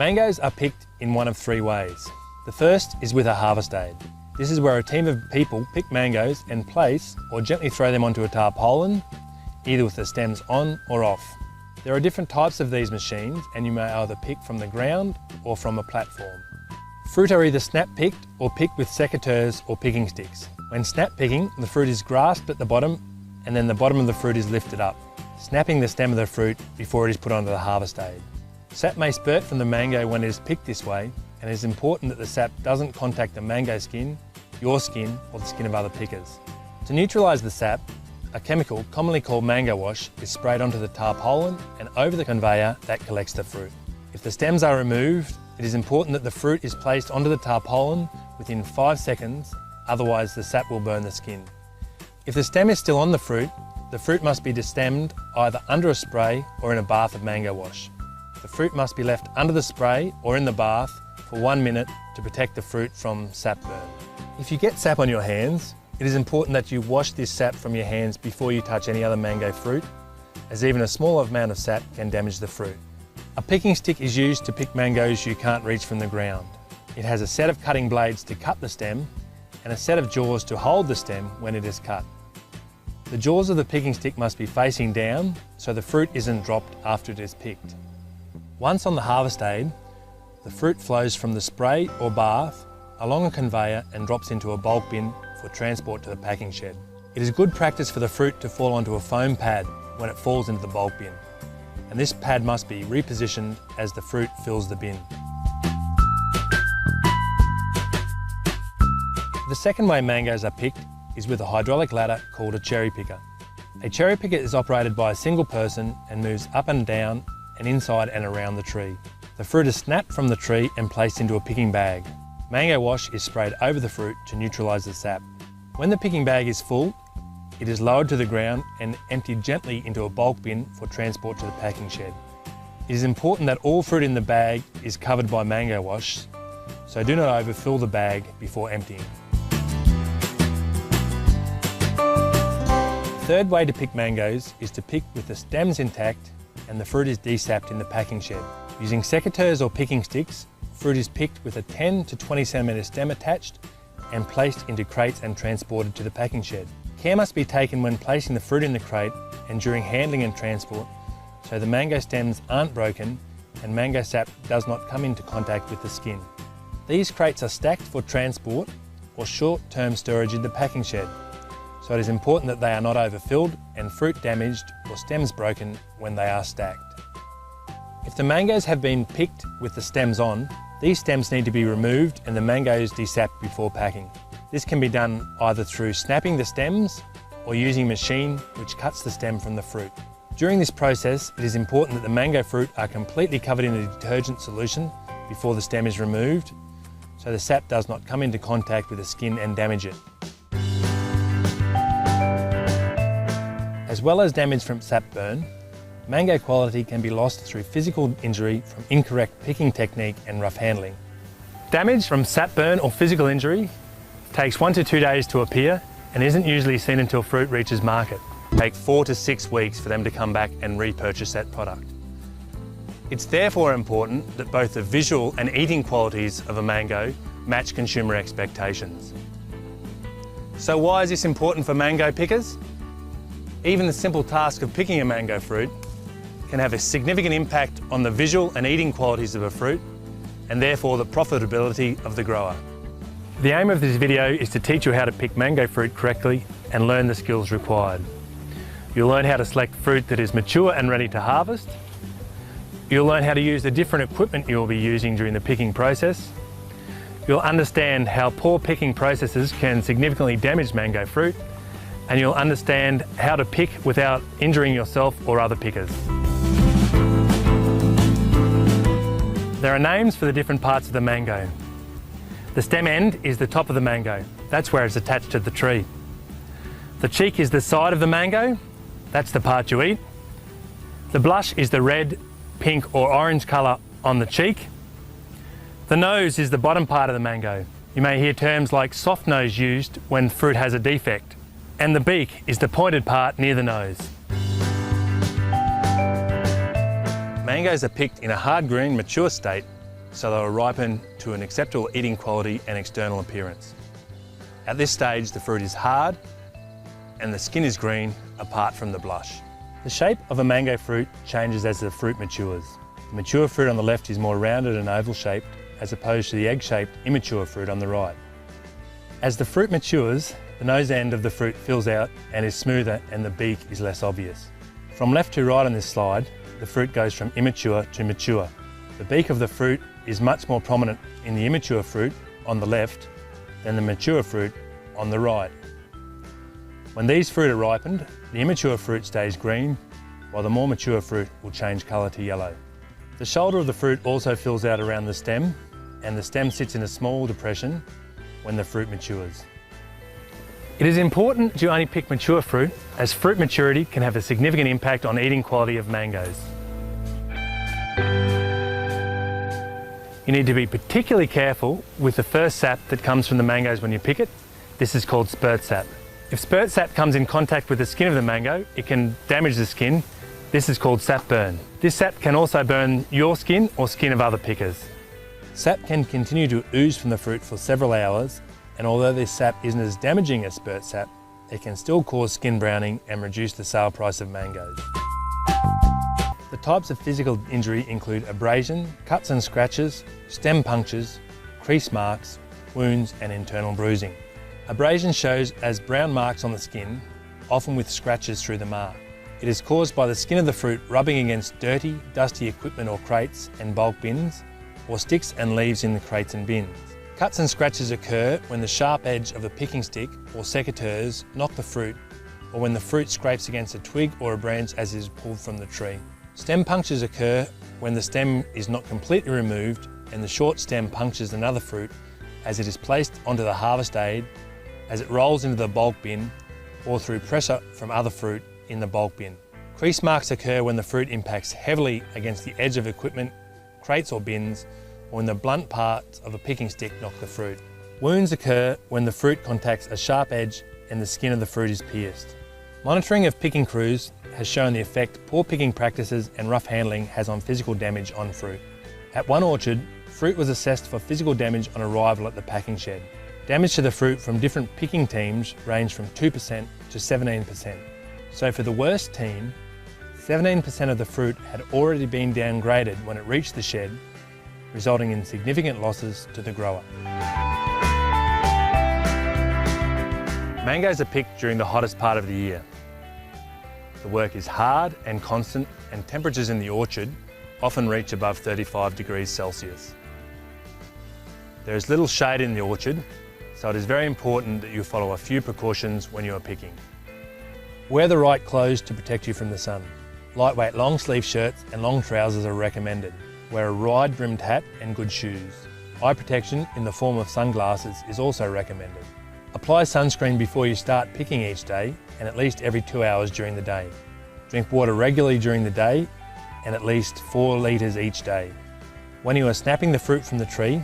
Mangoes are picked in one of three ways. The first is with a harvest aid. This is where a team of people pick mangoes and place or gently throw them onto a tarpaulin, either with the stems on or off. There are different types of these machines, and you may either pick from the ground or from a platform. Fruit are either snap picked or picked with secateurs or picking sticks. When snap picking, the fruit is grasped at the bottom and then the bottom of the fruit is lifted up, snapping the stem of the fruit before it is put onto the harvest aid. Sap may spurt from the mango when it is picked this way, and it is important that the sap doesn't contact the mango skin, your skin, or the skin of other pickers. To neutralise the sap, a chemical commonly called mango wash is sprayed onto the tarpaulin and over the conveyor that collects the fruit. If the stems are removed, it is important that the fruit is placed onto the tarpaulin within 5 seconds, otherwise the sap will burn the skin. If the stem is still on the fruit must be destemmed either under a spray or in a bath of mango wash. The fruit must be left under the spray or in the bath for 1 minute to protect the fruit from sap burn. If you get sap on your hands, it is important that you wash this sap from your hands before you touch any other mango fruit, as even a small amount of sap can damage the fruit. A picking stick is used to pick mangoes you can't reach from the ground. It has a set of cutting blades to cut the stem and a set of jaws to hold the stem when it is cut. The jaws of the picking stick must be facing down so the fruit isn't dropped after it is picked. Once on the harvest aid, the fruit flows from the spray or bath along a conveyor and drops into a bulk bin for transport to the packing shed. It is good practice for the fruit to fall onto a foam pad when it falls into the bulk bin, and this pad must be repositioned as the fruit fills the bin. The second way mangoes are picked is with a hydraulic ladder called a cherry picker. A cherry picker is operated by a single person and moves up and down and inside and around the tree. The fruit is snapped from the tree and placed into a picking bag. Mango wash is sprayed over the fruit to neutralise the sap. When the picking bag is full, it is lowered to the ground and emptied gently into a bulk bin for transport to the packing shed. It is important that all fruit in the bag is covered by mango wash, so do not overfill the bag before emptying. The third way to pick mangoes is to pick with the stems intact and the fruit is desapped in the packing shed. Using secateurs or picking sticks, fruit is picked with a 10 to 20 centimetre stem attached and placed into crates and transported to the packing shed. Care must be taken when placing the fruit in the crate and during handling and transport so the mango stems aren't broken and mango sap does not come into contact with the skin. These crates are stacked for transport or short-term storage in the packing shed, so it is important that they are not overfilled and fruit damaged or stems broken when they are stacked. If the mangoes have been picked with the stems on, these stems need to be removed and the mangoes desapped before packing. This can be done either through snapping the stems or using a machine which cuts the stem from the fruit. During this process, it is important that the mango fruit are completely covered in a detergent solution before the stem is removed, so the sap does not come into contact with the skin and damage it. As well as damage from sap burn, mango quality can be lost through physical injury from incorrect picking technique and rough handling. Damage from sap burn or physical injury takes 1 to 2 days to appear and isn't usually seen until fruit reaches market. It takes 4 to 6 weeks for them to come back and repurchase that product. It's therefore important that both the visual and eating qualities of a mango match consumer expectations. So why is this important for mango pickers? Even the simple task of picking a mango fruit can have a significant impact on the visual and eating qualities of a fruit and therefore the profitability of the grower. The aim of this video is to teach you how to pick mango fruit correctly and learn the skills required. You'll learn how to select fruit that is mature and ready to harvest. You'll learn how to use the different equipment you'll be using during the picking process. You'll understand how poor picking processes can significantly damage mango fruit, and you'll understand how to pick without injuring yourself or other pickers. There are names for the different parts of the mango. The stem end is the top of the mango. That's where it's attached to the tree. The cheek is the side of the mango. That's the part you eat. The blush is the red, pink or orange colour on the cheek. The nose is the bottom part of the mango. You may hear terms like soft nose used when fruit has a defect. And the beak is the pointed part near the nose. Mangoes are picked in a hard green, mature state so they will ripen to an acceptable eating quality and external appearance. At this stage, the fruit is hard and the skin is green apart from the blush. The shape of a mango fruit changes as the fruit matures. The mature fruit on the left is more rounded and oval shaped as opposed to the egg-shaped immature fruit on the right. As the fruit matures, the nose end of the fruit fills out and is smoother and the beak is less obvious. From left to right on this slide, the fruit goes from immature to mature. The beak of the fruit is much more prominent in the immature fruit on the left than the mature fruit on the right. When these fruit are ripened, the immature fruit stays green, while the more mature fruit will change colour to yellow. The shoulder of the fruit also fills out around the stem, and the stem sits in a small depression when the fruit matures. It is important to only pick mature fruit, as fruit maturity can have a significant impact on eating quality of mangoes. You need to be particularly careful with the first sap that comes from the mangoes when you pick it. This is called spurt sap. If spurt sap comes in contact with the skin of the mango, it can damage the skin. This is called sap burn. This sap can also burn your skin or skin of other pickers. Sap can continue to ooze from the fruit for several hours, and although this sap isn't as damaging as spurt sap, it can still cause skin browning and reduce the sale price of mangoes. The types of physical injury include abrasion, cuts and scratches, stem punctures, crease marks, wounds and internal bruising. Abrasion shows as brown marks on the skin, often with scratches through the mark. It is caused by the skin of the fruit rubbing against dirty, dusty equipment or crates and bulk bins, or sticks and leaves in the crates and bins. Cuts and scratches occur when the sharp edge of a picking stick or secateurs knock the fruit, or when the fruit scrapes against a twig or a branch as it is pulled from the tree. Stem punctures occur when the stem is not completely removed and the short stem punctures another fruit as it is placed onto the harvest aid, as it rolls into the bulk bin, or through pressure from other fruit in the bulk bin. Crease marks occur when the fruit impacts heavily against the edge of equipment, crates or bins, or when the blunt parts of a picking stick knock the fruit. Wounds occur when the fruit contacts a sharp edge and the skin of the fruit is pierced. Monitoring of picking crews has shown the effect poor picking practices and rough handling has on physical damage on fruit. At one orchard, fruit was assessed for physical damage on arrival at the packing shed. Damage to the fruit from different picking teams ranged from 2% to 17%. So for the worst team, 17% of the fruit had already been downgraded when it reached the shed, resulting in significant losses to the grower. Mangoes are picked during the hottest part of the year. The work is hard and constant, and temperatures in the orchard often reach above 35 degrees Celsius. There is little shade in the orchard, so it is very important that you follow a few precautions when you are picking. Wear the right clothes to protect you from the sun. Lightweight long sleeve shirts and long trousers are recommended. Wear a wide brimmed hat and good shoes. Eye protection in the form of sunglasses is also recommended. Apply sunscreen before you start picking each day and at least every 2 hours during the day. Drink water regularly during the day and at least 4 litres each day. When you are snapping the fruit from the tree,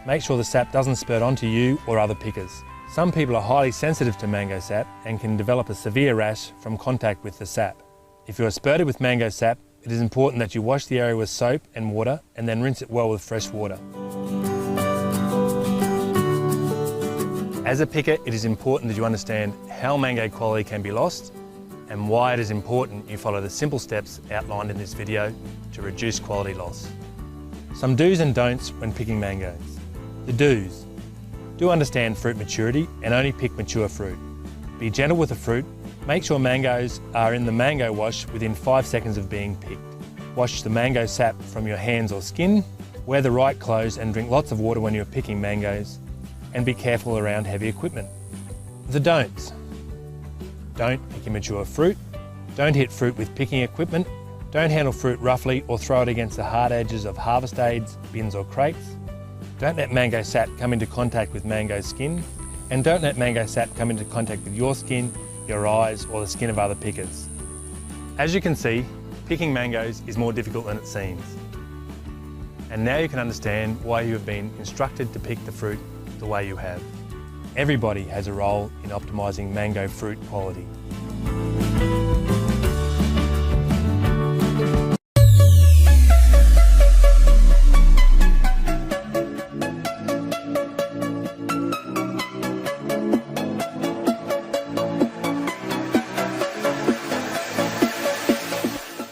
make sure the sap doesn't spurt onto you or other pickers. Some people are highly sensitive to mango sap and can develop a severe rash from contact with the sap. If you are spurted with mango sap, it is important that you wash the area with soap and water and then rinse it well with fresh water. As a picker, it is important that you understand how mango quality can be lost and why it is important you follow the simple steps outlined in this video to reduce quality loss. Some do's and don'ts when picking mangoes. The do's. Do understand fruit maturity and only pick mature fruit. Be gentle with the fruit. Make sure mangoes are in the mango wash within 5 seconds of being picked. Wash the mango sap from your hands or skin. Wear the right clothes and drink lots of water when you're picking mangoes. And be careful around heavy equipment. The don'ts. Don't pick immature fruit. Don't hit fruit with picking equipment. Don't handle fruit roughly or throw it against the hard edges of harvest aids, bins or crates. Don't let mango sap come into contact with mango skin. And don't let mango sap come into contact with your skin, your eyes or the skin of other pickers. As you can see, picking mangoes is more difficult than it seems. And now you can understand why you have been instructed to pick the fruit the way you have. Everybody has a role in optimising mango fruit quality.